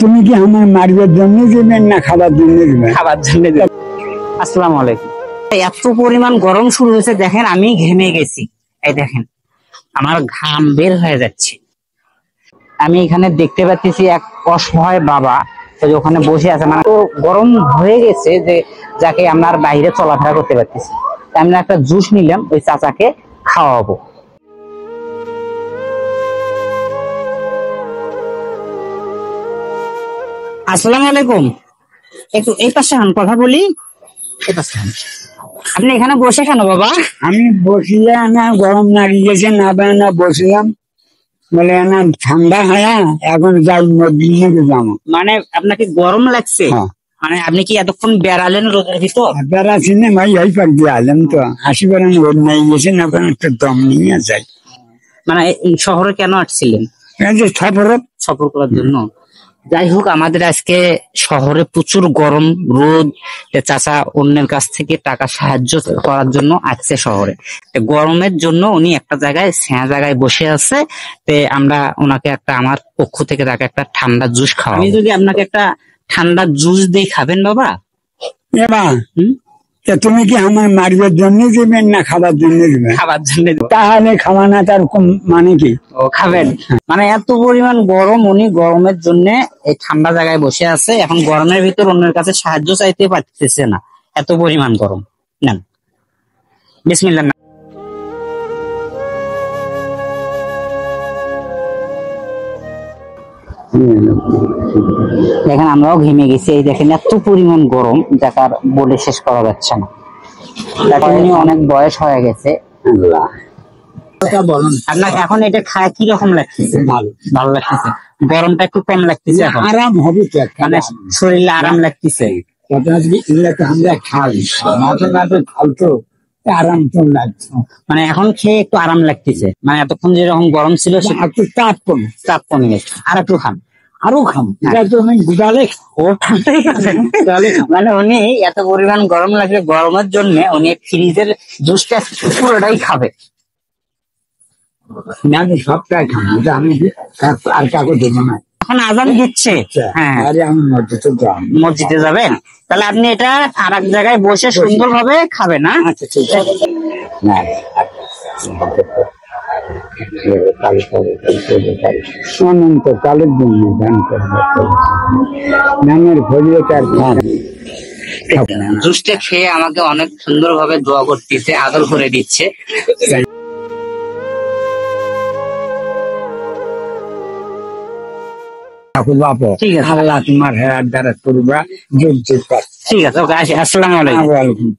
তুমি কি আমার মারিবার জন্য দিবেন না খাবার জন্য দিবেন? খাবার জন্য। আসসালামু আলাইকুম। এত পরিমাণ গরম শুরু হয়েছে, দেখেন আমি ঘেমে গেছি। এই দেখেন আমার ঘাম বের হয়ে যাচ্ছে। আমি এখানে দেখতে পাচ্ছি এক অসহায় বাবা ওখানে বসে আছে, মানে তো গরম হয়ে গেছে যে যাকে আমরা আর বাইরে চলাফেরা করতে পারতেছি। আমরা একটা জুস নিলাম, ওই চাচাকে খাওয়াবো। আসসালামু আলাইকুম। একটু এই পাশে হন, কথা বলি। এই পাশে হন। আপনি এখানে বসে কেন বাবা? আমি বসিয়া না গরম লাগি গেছে না বসলাম, বলে না ঠান্ডা হয় এখন যাই নদীর মধ্যে যাবো। মানে আপনাকে গরম লাগছে? মানে আপনি কি এতক্ষণ বেড়ালেন রোদের ভিতর? বেড়াচ্ছি না ভাই, এই পাক দিয়ে আলাম তো আসি বেড়ান রোদ নাই গেছে না, একটা দম নিয়ে যাই। মানে এই শহরে কেন আসছিলেন? সফর করার জন্য। যাই হোক, আমাদের আজকে শহরে প্রচুর গরম, রোদ। চাচা অন্যের কাছ থেকে টাকা সাহায্য করার জন্য আসছে শহরে। গরমের জন্য উনি একটা জায়গায় ছায়া জায়গায় বসে আছে। আমরা ওনাকে একটা, আমার পক্ষ থেকে তাকে একটা ঠান্ডা জুস খাওয়া। আমি যদি আপনাকে একটা ঠান্ডা জুস দিই, খাবেন বাবা? তুমি কি আমার মারিবার জন্য দিবেন না খাবার জন্য দিবেন? খাবার জন্য। তাহলে খাওয়া না তার মানে কি? ও খাবেন। মানে এত পরিমাণ গরম, উনি গরমের জন্য এই ঠান্ডা জায়গায় বসে আছে। এখন গরমের ভিতর অন্যের কাছে সাহায্য চাইতে পারতেছে না, এত পরিমাণ গরম। নেন, বিসমিল্লাহ। দেখেন আমরাও ঘেমে গেছি। এই দেখেন এত পরিমাণ গরম, যাকার বলে শেষ করা যাচ্ছে না। উনি অনেক বয়স হয়ে গেছে। আপনার এখন এটা খায় কি রকম লাগতেছে? ভালো লাগতেছে। গরমটা একটু কম লাগতেছে, এখন আরাম হবে, মানে শরীরে আরাম লাগতেছে। আমরা খাই তো আরাম তো লাগছে, মানে এখন খেয়ে একটু আরাম লাগতেছে। মানে এতক্ষণ যেরকম গরম ছিল একটু চাপ কমে গেছে। আর একটু খান, আরো খাম। মানে উনি এত পরিমাণ গরম লাগবে, গরমের জন্য উনি ফ্রিজের জুসটা পুরোটাই খাবে। আমি সবটাই খাম, আমি আর কাউকে দেবো না। এখন আজান দিচ্ছে। হ্যাঁ, আমি মসজিদে যাবেন? তাহলে আপনি এটা আর এক জায়গায় বসে সুন্দর ভাবে খাবেন। না আচ্ছা, ঠিক আছে। অনন্ত কালের জন্য দান করবে নামের ফজিলতার ধান। জুসটা খেয়ে আমাকে অনেক সুন্দর ভাবে দোয়া করতেছে, আদর করে দিচ্ছে। ঠিক আছে, আল্লাহ তোমার হেরার দ্বারা করবা। ঠিক আছে, ওকে আসি। আসসালামু আলাইকুম।